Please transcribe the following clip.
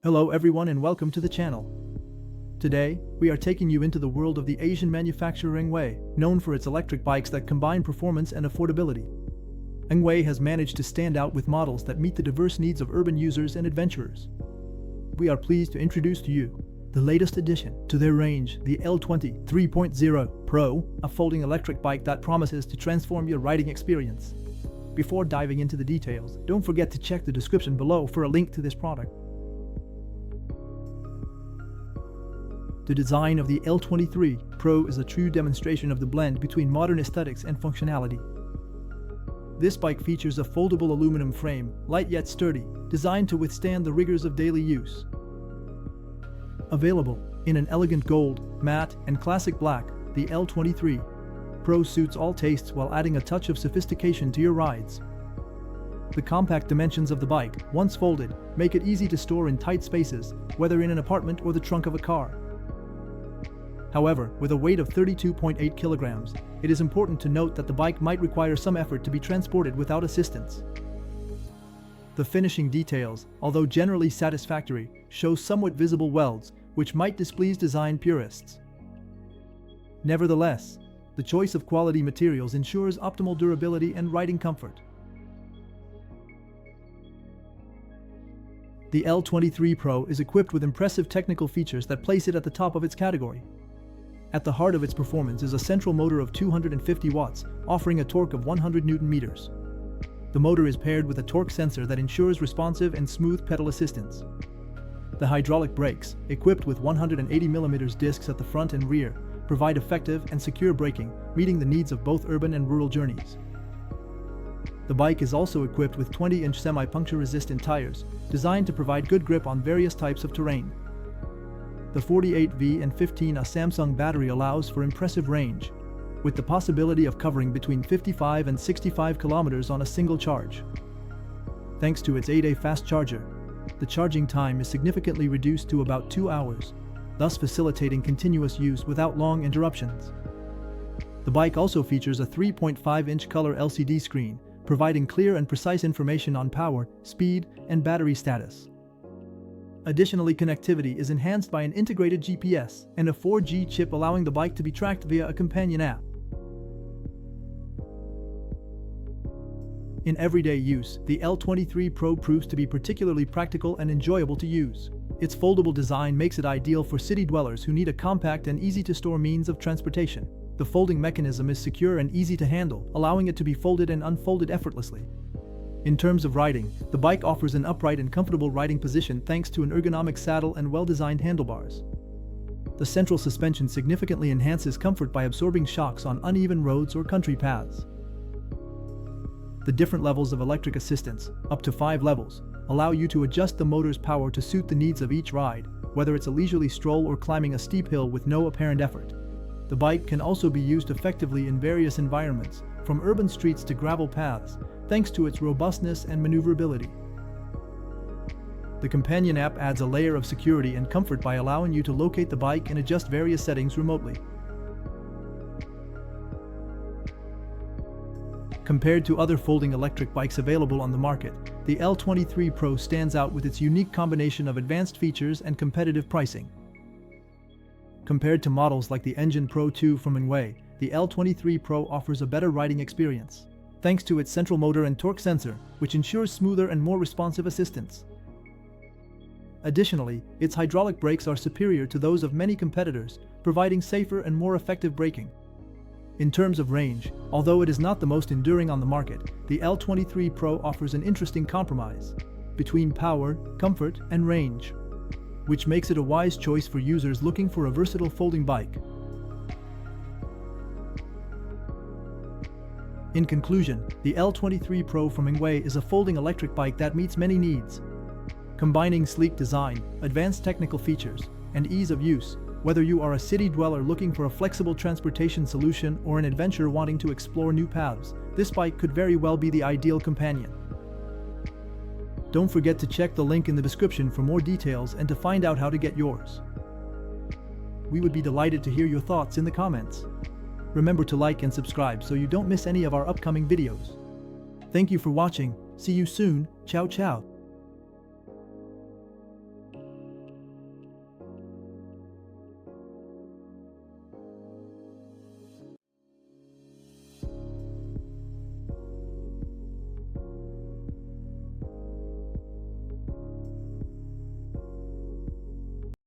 Hello everyone and welcome to the channel. Today, we are taking you into the world of the Asian manufacturer ENGWE, known for its electric bikes that combine performance and affordability. ENGWE has managed to stand out with models that meet the diverse needs of urban users and adventurers. We are pleased to introduce to you the latest addition to their range, the L20 3.0 Pro, a folding electric bike that promises to transform your riding experience. Before diving into the details, don't forget to check the description below for a link to this product. The design of the L20 Pro is a true demonstration of the blend between modern aesthetics and functionality. This bike features a foldable aluminum frame, light yet sturdy, designed to withstand the rigors of daily use. Available in an elegant gold, matte, and classic black, the L20 Pro suits all tastes while adding a touch of sophistication to your rides. The compact dimensions of the bike, once folded, make it easy to store in tight spaces, whether in an apartment or the trunk of a car. However, with a weight of 32.8 kilograms, it is important to note that the bike might require some effort to be transported without assistance. The finishing details, although generally satisfactory, show somewhat visible welds, which might displease design purists. Nevertheless, the choice of quality materials ensures optimal durability and riding comfort. The L20 Pro is equipped with impressive technical features that place it at the top of its category. At the heart of its performance is a central motor of 250 watts, offering a torque of 100 Nm. The motor is paired with a torque sensor that ensures responsive and smooth pedal assistance. The hydraulic brakes, equipped with 180mm discs at the front and rear, provide effective and secure braking, meeting the needs of both urban and rural journeys. The bike is also equipped with 20-inch semi-puncture-resistant tires, designed to provide good grip on various types of terrain. The 48V and 15Ah Samsung battery allows for impressive range, with the possibility of covering between 55 and 65 kilometers on a single charge. Thanks to its 8A fast charger, the charging time is significantly reduced to about 2 hours, thus facilitating continuous use without long interruptions. The bike also features a 3.5-inch color LCD screen, providing clear and precise information on power, speed, and battery status. Additionally, connectivity is enhanced by an integrated GPS and a 4G chip, allowing the bike to be tracked via a companion app. In everyday use, the L20 Pro proves to be particularly practical and enjoyable to use. Its foldable design makes it ideal for city dwellers who need a compact and easy-to-store means of transportation. The folding mechanism is secure and easy to handle, allowing it to be folded and unfolded effortlessly. In terms of riding, the bike offers an upright and comfortable riding position thanks to an ergonomic saddle and well-designed handlebars. The central suspension significantly enhances comfort by absorbing shocks on uneven roads or country paths. The different levels of electric assistance, up to 5 levels, allow you to adjust the motor's power to suit the needs of each ride, whether it's a leisurely stroll or climbing a steep hill with no apparent effort. The bike can also be used effectively in various environments, from urban streets to gravel paths, thanks to its robustness and maneuverability. The companion app adds a layer of security and comfort by allowing you to locate the bike and adjust various settings remotely. Compared to other folding electric bikes available on the market, the L20 Pro stands out with its unique combination of advanced features and competitive pricing. Compared to models like the Engine Pro 2 from ENGWE, the L20 Pro offers a better riding experience, thanks to its central motor and torque sensor, which ensures smoother and more responsive assistance. Additionally, its hydraulic brakes are superior to those of many competitors, providing safer and more effective braking. In terms of range, although it is not the most enduring on the market, the L20 Pro offers an interesting compromise between power, comfort, and range, which makes it a wise choice for users looking for a versatile folding bike. In conclusion, the L20 Pro from ENGWE is a folding electric bike that meets many needs. Combining sleek design, advanced technical features, and ease of use, whether you are a city dweller looking for a flexible transportation solution or an adventurer wanting to explore new paths, this bike could very well be the ideal companion. Don't forget to check the link in the description for more details and to find out how to get yours. We would be delighted to hear your thoughts in the comments. Remember to like and subscribe so you don't miss any of our upcoming videos. Thank you for watching. See you soon. Ciao ciao.